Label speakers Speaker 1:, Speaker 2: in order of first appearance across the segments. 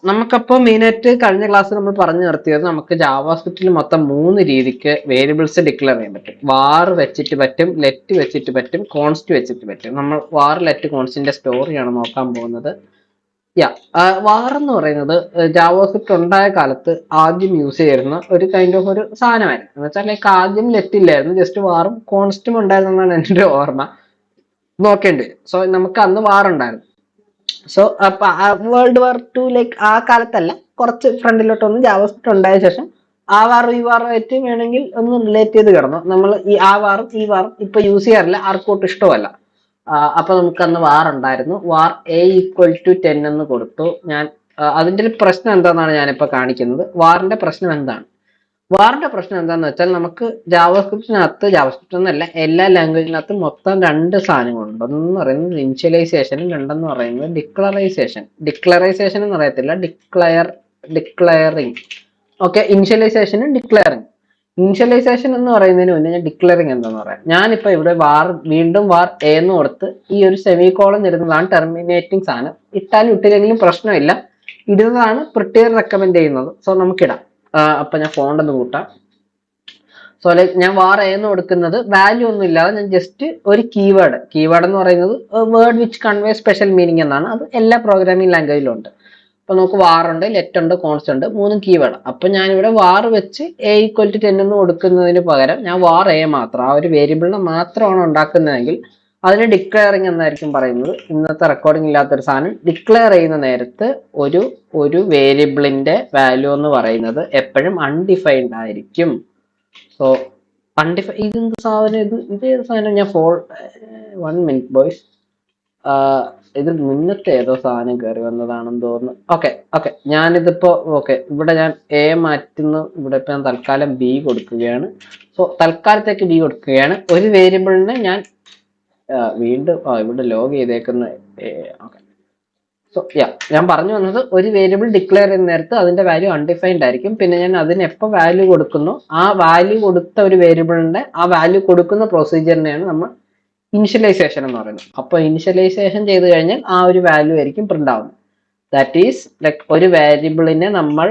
Speaker 1: നമുക്കപ്പോൾ മെയിനായിട്ട് കഴിഞ്ഞ ക്ലാസ്സിൽ നമ്മൾ പറഞ്ഞു നിർത്തിയത് നമുക്ക് ജാവാസ്ക്രിപ്റ്റിൽ മൊത്തം 3 രീതിക്ക് വേരിയബിൾസ് ഡിക്ലെയർ ചെയ്യാൻ പറ്റും. വാർ വെച്ചിട്ട് പറ്റും, ലെറ്റ് വെച്ചിട്ട് പറ്റും, കോൺസ്റ്റ് വെച്ചിട്ട് പറ്റും. നമ്മൾ വാർ ലെറ്റ് കോൺസ്റ്റിന്റെ സ്റ്റോറിയാണ് നോക്കാൻ പോകുന്നത്. വാർ എന്ന് പറയുന്നത് ജാവാസ്ക്രിപ്റ്റ് ഉണ്ടായ കാലത്ത് ആദ്യം യൂസ് ചെയ്യുന്ന ഒരു കൈൻഡ് ഓഫ് ഒരു സാധനമായിരുന്നു. എന്ന് വെച്ചാൽ ലൈക്ക് ആദ്യം ലെറ്റ് ഇല്ലായിരുന്നു, ജസ്റ്റ് വാറും കോൺസ്റ്റും ഉണ്ടായിരുന്നെന്നാണ് എൻ്റെ ഒരു ഓർമ്മ. നോക്കേണ്ടി വരും. നമുക്ക് അന്ന് വാർ ഉണ്ടായിരുന്നു. അപ്പൊ വേൾഡ് വാർ 2 ലൈക്ക് ആ കാലത്തല്ല, കുറച്ച് ഫ്രണ്ടിലോട്ട് ഒന്ന് ജാവാസ്ക്രിപ്റ്റ് ഉണ്ടായ ശേഷം ആ വാറും ഈ വാറുമായിട്ട് വേണമെങ്കിൽ ഒന്ന് റിലേറ്റ് ചെയ്ത് കിടന്നു. നമ്മൾ ആ വാറും ഈ വാറും ഇപ്പൊ യൂസ് ചെയ്യാറില്ല, ആർക്കോട്ട് ഇഷ്ടമല്ല. അപ്പൊ നമുക്ക് അന്ന് വാർ ഉണ്ടായിരുന്നു. വാർ A=10 എന്ന് കൊടുത്തു ഞാൻ. അതിന്റെ ഒരു പ്രശ്നം എന്താണെന്നാണ് ഞാനിപ്പോ കാണിക്കുന്നത്. വാറിന്റെ പ്രശ്നം എന്താണ്? വാറിന്റെ പ്രശ്നം എന്താണെന്ന് വെച്ചാൽ നമുക്ക് ജാവാസ്ക്രിപ്റ്റ് എന്നല്ല, എല്ലാ ലാംഗ്വേജിനകത്തും മൊത്തം 2 സാധനങ്ങളുണ്ട്. ഒന്ന് പറയുന്നത് ഇനിഷ്യലൈസേഷനും, രണ്ടെന്ന് പറയുന്നത് ഡിക്ലറൈസേഷൻ. ഡിക്ലറൈസേഷൻ എന്ന് പറയത്തില്ല, ഡിക്ലയറിങ്. ഓക്കെ, ഇനിഷ്യലൈസേഷനും ഡിക്ലയറിങ്. ഇനിഷ്യലൈസേഷൻ എന്ന് പറയുന്നതിന് മുന്നേ ഞാൻ ഡിക്ലയറിങ് എന്താന്ന് പറയാം. ഞാനിപ്പോ ഇവിടെ വീണ്ടും വാർ എ എന്ന് കൊടുത്ത് ഈ ഒരു സെമികോളൻ ഇടുന്നതാണ് ടെർമിനേറ്റിംഗ് സാധനം. ഇട്ടാലും ഇട്ടില്ലെങ്കിലും പ്രശ്നമില്ല, ഇടുന്നതാണ് പ്രിട്ടിയർ റെക്കമെൻഡ് ചെയ്യുന്നത്. നമുക്കിടാം. അപ്പൊ ഞാൻ ഫോണ്ട് ഒന്ന് കൂട്ടാം. ലൈക്ക് ഞാൻ വാർ എന്ന് കൊടുക്കുന്നത് വാല്യൂ ഒന്നും ഇല്ലാതെ ഞാൻ ജസ്റ്റ് ഒരു കീവേഡ് എന്ന് പറയുന്നത് word which convey special meaning എന്നാണ്. അത് എല്ലാ പ്രോഗ്രാമിംഗ് ലാംഗ്വേജിലും ഉണ്ട്. അപ്പൊ നമുക്ക് വാർ ഉണ്ട്, ലെറ്റ് ഉണ്ട്, കോൺസ്റ്റ് ഉണ്ട്, 3 കീവേഡ്. അപ്പൊ ഞാനിവിടെ വാർ വെച്ച് A=10 എന്ന് കൊടുക്കുന്നതിന് പകരം ഞാൻ വാർ എ മാത്രം, ആ ഒരു വേരിയബിളിനെ മാത്രമാണ് ഉണ്ടാക്കുന്നതെങ്കിൽ അതിന് ഡിക്ലെയറിങ് എന്നായിരിക്കും പറയുന്നത്. ഇന്നത്തെ റെക്കോർഡിംഗ് ഇല്ലാത്തൊരു സാധനം. ഡിക്ലെയർ ചെയ്യുന്ന നേരത്ത് ഒരു വേരിയബിളിന്റെ വാല്യൂ എന്ന് പറയുന്നത് എപ്പോഴും അൺഡിഫൈൻഡ് ആയിരിക്കും. ഇതെന്ത് സാധനം? ഇത് ഏത് സാധനം? ഞാൻ 1 മിനിറ്റ് ബോയ്സ്, ഇത് മുന്നത്തെ ഏതോ സാധനം കയറി വന്നതാണെന്ന് തോന്നുന്നു. ഓക്കെ ഞാനിതിപ്പോ ഇവിടെ ഞാൻ എ മാറ്റുന്നു. ഇവിടെ ഇപ്പൊ ഞാൻ തൽക്കാലം ബി കൊടുക്കുകയാണ്. തൽക്കാലത്തേക്ക് ബി കൊടുക്കുകയാണ്. ഒരു വേരിയബിളിനെ ഞാൻ വീണ്ടും ഇവിടെ ലോഗ് ചെയ്തേക്കുന്ന. ഞാൻ പറഞ്ഞു വന്നത്, ഒരു വേരിയബിൾ ഡിക്ലെയർ ചെയ്യുന്ന നേരത്ത് അതിന്റെ വാല്യൂ അൺഡിഫൈൻഡ് ആയിരിക്കും. പിന്നെ ഞാൻ അതിന് എപ്പോൾ വാല്യൂ കൊടുക്കുന്നു, ആ വാല്യൂ കൊടുത്ത ഒരു വേരിയബിളിന്റെ ആ വാല്യൂ കൊടുക്കുന്ന പ്രൊസീജിയറിനെയാണ് നമ്മൾ ഇനിഷ്യലൈസേഷൻ എന്ന് പറയുന്നത്. അപ്പൊ ഇനിഷ്യലൈസേഷൻ ചെയ്ത് കഴിഞ്ഞാൽ ആ ഒരു വാല്യൂ ആയിരിക്കും പ്രിന്റ് ആവുന്നത്. ദാറ്റ് ഈസ് ലൈക്ക് ഒരു വേരിയബിളിനെ നമ്മൾ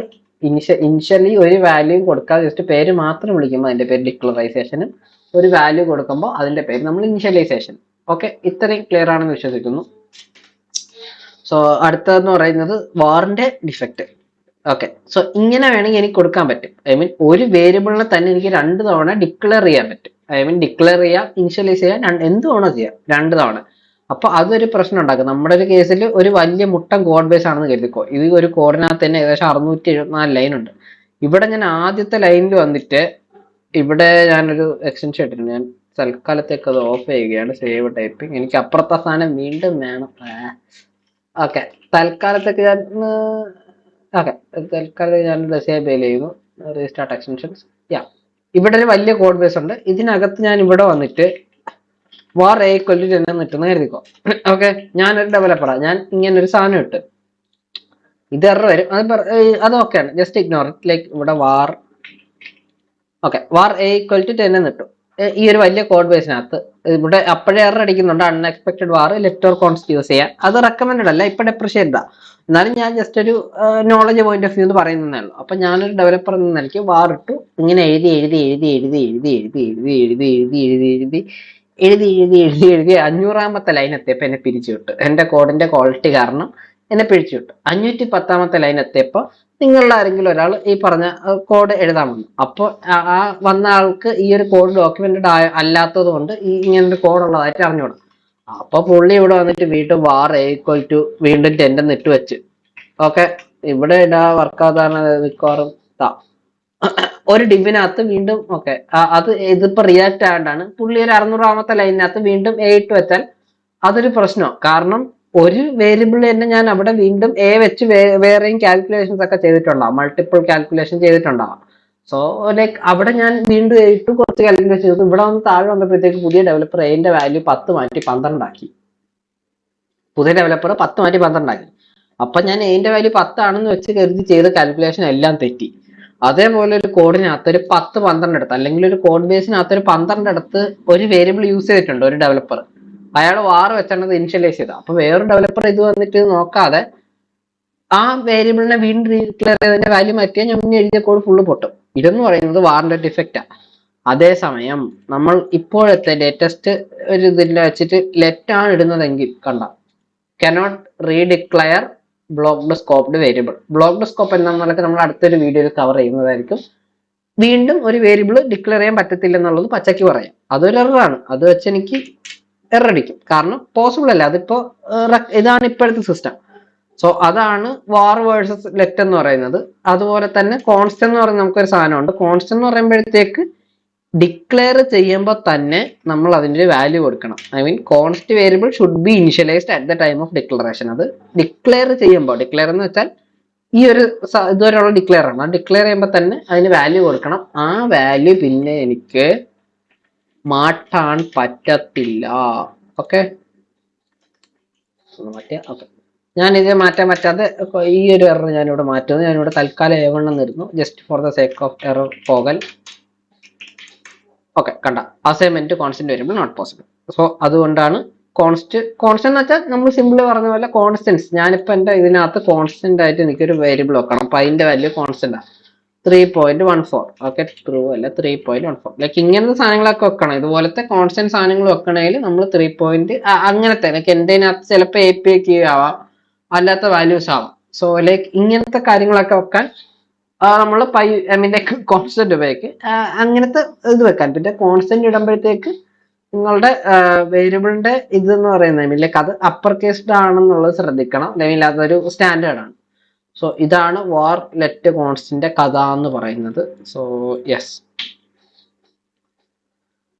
Speaker 1: ഇനിഷ്യലി ഒരു വാല്യൂ കൊടുക്കാതെ ജസ്റ്റ് പേര് മാത്രം വിളിക്കുമ്പോൾ അതിന്റെ പേര് ഡിക്ലറൈസേഷനും, ഒരു വാല്യൂ കൊടുക്കുമ്പോൾ അതിന്റെ പേര് നമ്മൾ ഇനിഷ്യലൈസേഷൻ. ഓക്കെ, ഇത്രയും ക്ലിയർ ആണെന്ന് വിശ്വസിക്കുന്നു. അടുത്തതെന്ന് പറയുന്നത് വാറിന്റെ ഡിഫക്റ്റ്. ഓക്കെ, ഇങ്ങനെ വേണമെങ്കിൽ എനിക്ക് കൊടുക്കാൻ പറ്റും. ഒരു വേരിയബിളിനെ തന്നെ എനിക്ക് 2 തവണ ഡിക്ലെയർ ചെയ്യാൻ പറ്റും. ഡിക്ലെയർ ചെയ്യാം, ഇനിഷ്യലൈസ് ചെയ്യാം, എന്ത് തവണ ചെയ്യാം, 2 തവണ. അപ്പൊ അതൊരു പ്രശ്നം ഉണ്ടാക്കും. നമ്മുടെ ഒരു കേസിൽ ഒരു വലിയ മുട്ടൻ കോഡ് ബേസ് ആണെന്ന് കരുതിക്കോ. ഇത് ഒരു കോഡിനകത്ത് തന്നെ ഏകദേശം 674 ലൈൻ ഉണ്ട്. ഇവിടെ ഞാൻ ആദ്യത്തെ ലൈനിൽ വന്നിട്ട് ഇവിടെ ഞാനൊരു എക്സ്റ്റൻഷൻ ഇട്ടിട്ടുണ്ട്. ഞാൻ തൽക്കാലത്തേക്ക് അത് ഓഫ് ചെയ്യുകയാണ്. Save typing. എനിക്ക് അപ്പുറത്തെ സാധനം വീണ്ടും വേണം. തൽക്കാലത്തേക്ക് ഞാൻ ഡിസേബിൾ ചെയ്യുന്നു. Restart extensions. ഇവിടെ ഒരു വലിയ കോഡ് ബേസ് ഉണ്ട്. ഇതിനകത്ത് ഞാൻ ഇവിടെ വന്നിട്ട് വാർ A=10 നിൽക്കുന്ന കരുതിക്കോ. ഓക്കെ, ഞാനൊരു ഡെവലപ്പറാണ്. ഞാൻ ഇങ്ങനെ ഒരു സാധനം ഇട്ട് ഇത് എറർ വരും. അത് ഓക്കെയാണ്, ജസ്റ്റ് ഇഗ്നോർ ഇറ്റ്. ലൈക്ക് ഇവിടെ വാർ A=10 എന്ന് ഇട്ടു. ഈ ഒരു വലിയ കോഡ് ബേസിനകത്ത് ഇവിടെ അപ്പോഴേ എറർ അടിക്കുന്നുണ്ട്. Unexpected war let or const use ചെയ്യാൻ. അത് റെക്കമെൻഡഡ് അല്ല, ഇപ്പൊ ഡെപ്രിഷിയേറ്റ്. എന്നാലും ഞാൻ ജസ്റ്റ് ഒരു നോളജ് പോയിന്റ് ഓഫ് വ്യൂ എന്ന് പറയുന്നതേ ഉള്ളൂ. അപ്പൊ ഞാനൊരു ഡെവലപ്പർ എന്ന നിലയ്ക്ക് വാർ ഇട്ടു. ഇങ്ങനെ എഴുതി 500ാമത്തെ ലൈൻ എത്തിയപ്പോ എന്നെ പിരിച്ചു വിട്ടു. എന്റെ കോഡിന്റെ ക്വാളിറ്റി കാരണം എന്നെ പിരിച്ചു വിട്ടു. 510ാമത്തെ ലൈൻ എത്തിയപ്പോ നിങ്ങളുടെ ആരെങ്കിലും ഒരാൾ ഈ പറഞ്ഞ കോഡ് എഴുതാൻ വന്നു. അപ്പോൾ ആ വന്ന ആൾക്ക് ഈ ഒരു കോഡ് ഡോക്യുമെന്റഡ് അല്ലാത്തത് കൊണ്ട് ഇങ്ങനൊരു കോഡ് ഉള്ളതായിട്ട് അറിഞ്ഞുകൂടാ. അപ്പൊ പുള്ളി ഇവിടെ വന്നിട്ട് വീണ്ടും വാർ വീണ്ടും 10 എന്ന് ഇട്ട് വെച്ച്. ഓക്കെ, ഇവിടെ വർക്കാതാണ് മിക്കവാറും ഒരു ഡിവിനകത്ത് വീണ്ടും. അത് ഇതിപ്പോ റിയാക്ട് ആയതുകൊണ്ടാണ് പുള്ളി ഒരു 600ാമത്തെ ലൈനിനകത്ത് വീണ്ടും A ഇട്ട് വെച്ചാൽ അതൊരു പ്രശ്നമാണ്. കാരണം ഒരു വേരിയബിൾ തന്നെ ഞാൻ അവിടെ വീണ്ടും A വെച്ച് വേറെയും കാൽക്കുലേഷൻസ് ഒക്കെ ചെയ്തിട്ടുണ്ടാവും, മൾട്ടിപ്പിൾ കാൽക്കുലേഷൻ ചെയ്തിട്ടുണ്ടാവാം. ലൈക്ക് അവിടെ ഞാൻ വീണ്ടും A ഇട്ട് കുറച്ച് കാൽക്കുലേഷൻ ചെയ്തു. ഇവിടെ വന്ന് താഴെ വന്നപ്പോഴത്തേക്ക് പുതിയ ഡെവലപ്പർ Aന്റെ വാല്യൂ 10 മാറ്റി 12 ആക്കി. പുതിയ ഡെവലപ്പർ 10 മാറ്റി 12 ആക്കി. അപ്പൊ ഞാൻ Aന്റെ വാല്യൂ 10 ആണെന്ന് വെച്ച് കരുതി ചെയ്ത കാൽക്കുലേഷൻ എല്ലാം തെറ്റി. അതേപോലെ ഒരു കോഡിനകത്ത് ഒരു 10-12 എടുത്ത്, അല്ലെങ്കിൽ ഒരു കോഡ് ബേസിനകത്ത് ഒരു 12 എടുത്ത് ഒരു വേരിയബിൾ യൂസ് ചെയ്തിട്ടുണ്ട് ഒരു ഡെവലപ്പർ. അയാൾ വാർ വെച്ചാണ് ഇനിഷ്യലൈസ് ചെയ്തത്. അപ്പൊ വേറൊരു ഡെവലപ്പർ ഇത് വന്നിട്ട് നോക്കാതെ ആ വേരിയബിളിനെ വീണ്ടും ഡിക്ലെയർ ചെയ്തതിന്റെ വാല്യൂ മാറ്റിയാൽ ഞാൻ മുന്നേ എഴുതിയ കോഡ് ഫുള്ള് പൊട്ടും. ഇതെന്ന് പറയുന്നത് വാറിന്റെ ഡിഫക്റ്റാ. അതേസമയം നമ്മൾ ഇപ്പോഴത്തെ ലേറ്റസ്റ്റ് ഒരു ഇതിൽ വെച്ചിട്ട് ലെറ്റ് ആണ് ഇടുന്നതെങ്കിൽ const cannot redeclare blocked scoped variable. Blocked scope എന്താണെന്നൊക്കെ നമ്മൾ അടുത്തൊരു വീഡിയോയിൽ കവർ ചെയ്യുന്നതായിരിക്കും. വീണ്ടും ഒരു വേരിയബിൾ ഡിക്ലെയർ ചെയ്യാൻ പറ്റത്തില്ല എന്നുള്ളത് പച്ചയ്ക്ക് പറയാം. അതൊരു എററാണ്. അത് വെച്ച് എനിക്ക് എറർ അടിക്കും. കാരണം പോസിബിൾ അല്ല. അതിപ്പോ ഇതാണ് ഇപ്പോഴത്തെ സിസ്റ്റം. സോ അതാണ് വാർ വേഴ്സസ് ലെറ്റ് എന്ന് പറയുന്നത്. അതുപോലെ തന്നെ കോൺസ്റ്റ് എന്ന് പറയുന്ന നമുക്കൊരു സാധനമുണ്ട്. കോൺസ്റ്റ് എന്ന് പറയുമ്പോഴത്തേക്ക് ഡിക്ലെയർ ചെയ്യുമ്പോൾ തന്നെ നമ്മൾ അതിൻ്റെ വാല്യൂ കൊടുക്കണം. I mean const variable should be initialised at the time of declaration. അത് ഡിക്ലെയർ ചെയ്യുമ്പോൾ, ഡിക്ലെയർ എന്ന് വെച്ചാൽ ഈ ഒരു ഇതുവരെയുള്ള ഡിക്ലെയർ ആണ്. ആ ഡിക്ലെയർ ചെയ്യുമ്പോൾ തന്നെ അതിന് വാല്യൂ കൊടുക്കണം. ആ വാല്യൂ പിന്നെ എനിക്ക് മാറ്റാൻ പറ്റത്തില്ല. ഓക്കെ, ഓക്കെ, ഞാനിത് മാറ്റാൻ പറ്റാതെ ഈ ഒരു എറർ ഞാനിവിടെ മാറ്റുന്നു. ഞാനിവിടെ തൽക്കാലം A1 എന്നിരുന്നു, just for the sake of error പോകൽ. Okay, const assignment constant variable not possible. So അതുകൊണ്ടാണ് കോൺസ്റ്റന്റ് എന്ന് വെച്ചാൽ നമ്മൾ സിമ്പിൾ പറഞ്ഞ പോലെ കോൺസ്റ്റൻസ്. ഞാനിപ്പോ എന്റെ ഇതിനകത്ത് കോൺസ്റ്റന്റ് ആയിട്ട് എനിക്കൊരു വേരിയബിൾ വെക്കണം. അപ്പൊ അതിന്റെ വാല്യൂ കോൺസ്റ്റന്റ് ആണ് 3.14. ഓക്കെ, ട്രൂ അല്ല 3.14. ലൈക്ക് ഇങ്ങനത്തെ സാധനങ്ങളൊക്കെ വെക്കണം. ഇതുപോലത്തെ കോൺസ്റ്റന്റ് സാധനങ്ങൾ വെക്കണമെങ്കിൽ നമ്മൾ 3 അങ്ങനത്തെ ലൈക്ക് എന്റെ അതിനകത്ത് ചിലപ്പോൾ API ആവാം, അല്ലാത്ത വാല്യൂസ് ആവാം. സോ ലൈക്ക് ഇങ്ങനത്തെ കാര്യങ്ങളൊക്കെ വെക്കാൻ നമ്മൾ കോൺസ്റ്റന്റ് ഉപയോഗിക്കും. അങ്ങനത്തെ ഇത് വെക്കാൻ. പിന്നെ കോൺസ്റ്റന്റ് ഇടുമ്പോഴത്തേക്ക് നിങ്ങളുടെ വേരിയബിളിന്റെ ഇതെന്ന് പറയുന്നത് ലൈക്ക് അത് അപ്പർ കേസ്ഡ് ആണെന്നുള്ളത് ശ്രദ്ധിക്കണം. അല്ലെങ്കിൽ അതൊരു സ്റ്റാൻഡേർഡ് ആണ്. സോ ഇതാണ് വാർ ലെറ്റ് കോൺസ്റ്റന്റ് കഥ എന്ന് പറയുന്നത്. So yes.